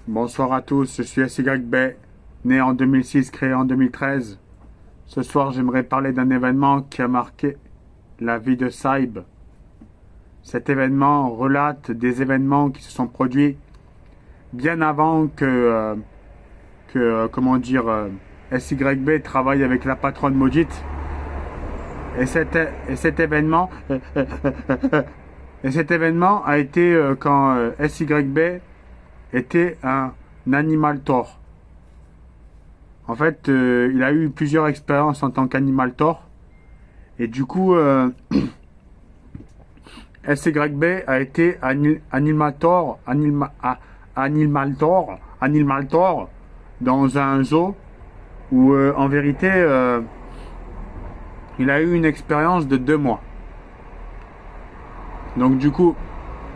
Bonsoir à tous, je suis SYB, né en 2006, créé en 2013. Ce soir, j'aimerais parler d'un événement qui a marqué la vie de Saïb. Cet événement relate des événements qui se sont produits bien avant SYB travaille avec la patronne maudite. Et cet événement a été quand SYB était un animal tort. En fait, il a eu plusieurs expériences en tant qu'animal tort. Et du coup, SYB a été animal tort dans un zoo où, en vérité, il a eu une expérience de 2 mois. Donc du coup,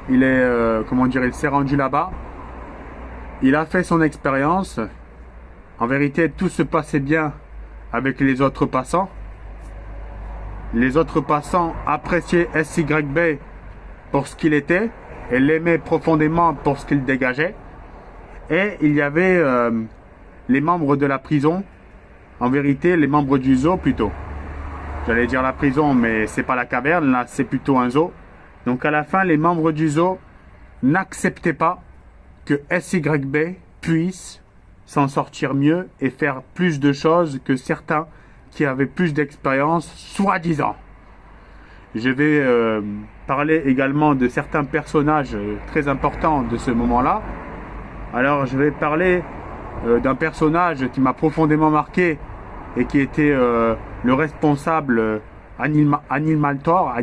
il s'est rendu là-bas. Il a fait son expérience. En vérité, tout se passait bien avec les autres passants. Les autres passants appréciaient SYB pour ce qu'il était et l'aimaient profondément pour ce qu'il dégageait. Et il y avait les membres de la prison, en vérité, les membres du zoo plutôt. J'allais dire la prison, mais c'est pas la caverne, là, c'est plutôt un zoo. Donc à la fin, les membres du zoo n'acceptaient pas que SYB puisse s'en sortir mieux et faire plus de choses que certains qui avaient plus d'expérience, soi-disant. Je vais parler également de certains personnages très importants de ce moment-là. Alors, je vais parler d'un personnage qui m'a profondément marqué et qui était le responsable Animal Thor,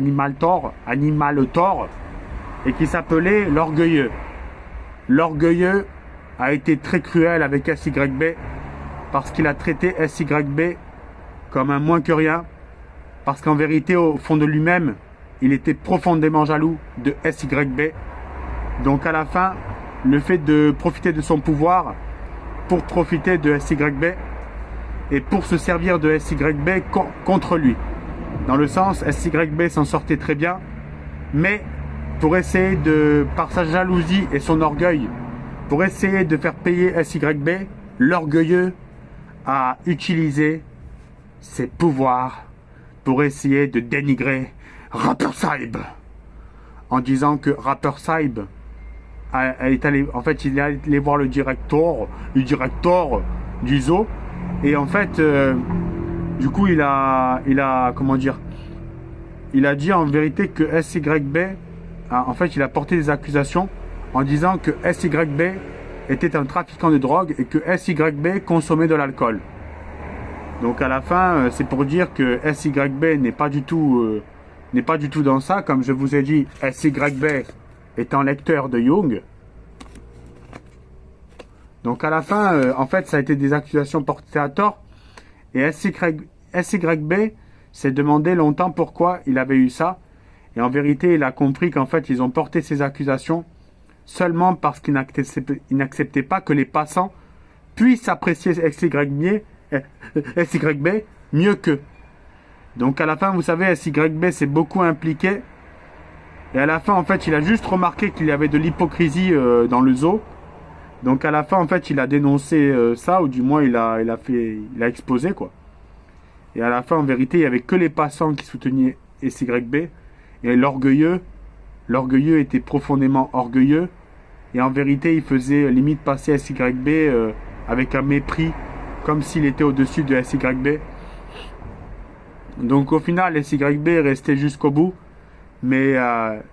et qui s'appelait l'Orgueilleux. L'Orgueilleux a été très cruel avec SYB parce qu'il a traité SYB comme un moins que rien, parce qu'en vérité, au fond de lui-même, il était profondément jaloux de SYB. Donc à la fin, le fait de profiter de son pouvoir pour profiter de SYB et pour se servir de SYB contre lui. Dans le sens, SYB s'en sortait très bien, mais pour essayer par sa jalousie et son orgueil, pour essayer de faire payer SYB, l'Orgueilleux a utilisé ses pouvoirs pour essayer de dénigrer Rapper Saïb, en disant que Rapper Saïb est allé, en fait, il est allé voir le directeur du zoo, et en fait, du coup, il a dit en vérité que SYB, en fait, il a porté des accusations en disant que SYB était un trafiquant de drogue et que SYB consommait de l'alcool. Donc à la fin, c'est pour dire que SYB n'est pas du tout dans ça. Comme je vous ai dit, SYB est un lecteur de Jung. Donc à la fin, en fait, ça a été des accusations portées à tort. Et SYB s'est demandé longtemps pourquoi il avait eu ça. Et en vérité, il a compris qu'en fait, ils ont porté ces accusations seulement parce qu'ils n'acceptaient pas que les passants puissent apprécier SYB mieux qu'eux. Donc à la fin, vous savez, SYB s'est beaucoup impliqué. Et à la fin, en fait, il a juste remarqué qu'il y avait de l'hypocrisie dans le zoo. Donc à la fin, en fait, il a dénoncé ça, ou du moins il a exposé, quoi. Et à la fin, en vérité, il n'y avait que les passants qui soutenaient SYB. Et l'Orgueilleux était profondément orgueilleux. Et en vérité, il faisait limite passer SYB avec un mépris, comme s'il était au-dessus de SYB. Donc au final, SYB est resté jusqu'au bout. Mais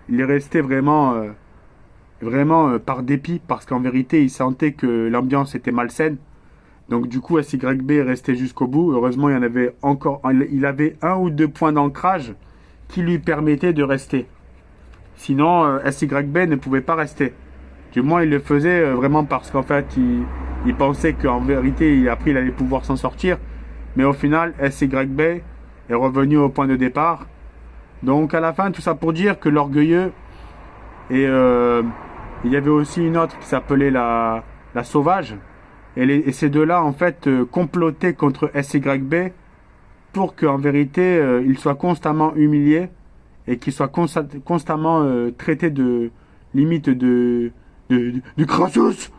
il est resté vraiment par dépit, parce qu'en vérité, il sentait que l'ambiance était malsaine. Donc du coup, SYB est resté jusqu'au bout. Heureusement, il avait 1 ou 2 points d'ancrage qui lui permettaient de rester. Sinon, SYB ne pouvait pas rester. Du moins, il le faisait vraiment parce qu'en fait, il pensait qu'en vérité, après, il allait pouvoir s'en sortir. Mais au final, SYB est revenu au point de départ. Donc à la fin, tout ça pour dire que l'Orgueilleux, et il y avait aussi une autre qui s'appelait la Sauvage. Et ces deux-là, en fait, complotaient contre SYB pour qu'en vérité, il soit constamment humilié et qu'il soit constamment traité de limite du Crassus.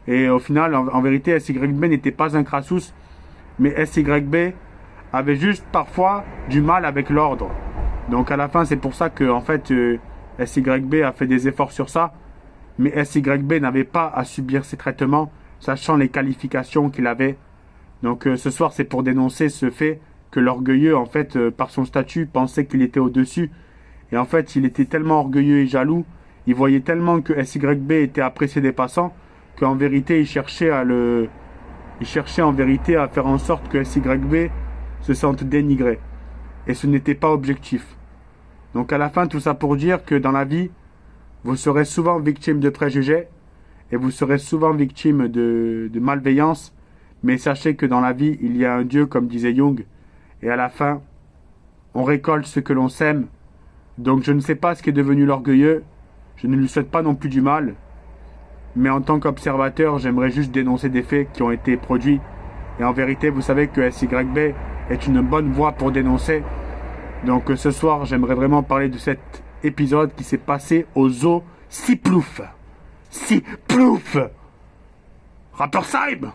Et au final, en vérité, SYB n'était pas un Crassus, mais SYB avait juste parfois du mal avec l'ordre. Donc à la fin, c'est pour ça que en fait, SYB a fait des efforts sur ça, mais SYB n'avait pas à subir ces traitements, sachant les qualifications qu'il avait. Donc ce soir, c'est pour dénoncer ce fait que l'orgueilleux, en fait, par son statut, pensait qu'il était au-dessus. Et en fait, il était tellement orgueilleux et jaloux, il voyait tellement que SYB était apprécié des passants, qu'en vérité, il cherchait en vérité à faire en sorte que SYB se sente dénigré. Et ce n'était pas objectif. Donc à la fin, tout ça pour dire que dans la vie, vous serez souvent victime de préjugés et vous serez souvent victime de malveillance. Mais sachez que dans la vie, il y a un Dieu, comme disait Jung. Et à la fin, on récolte ce que l'on sème. Donc je ne sais pas ce qu'est devenu l'orgueilleux. Je ne lui souhaite pas non plus du mal. Mais en tant qu'observateur, j'aimerais juste dénoncer des faits qui ont été produits. Et en vérité, vous savez que SYB est une bonne voie pour dénoncer. Donc ce soir, j'aimerais vraiment parler de cet épisode qui s'est passé au zoo Siplouf. Siplouf! Rappeur Saïb!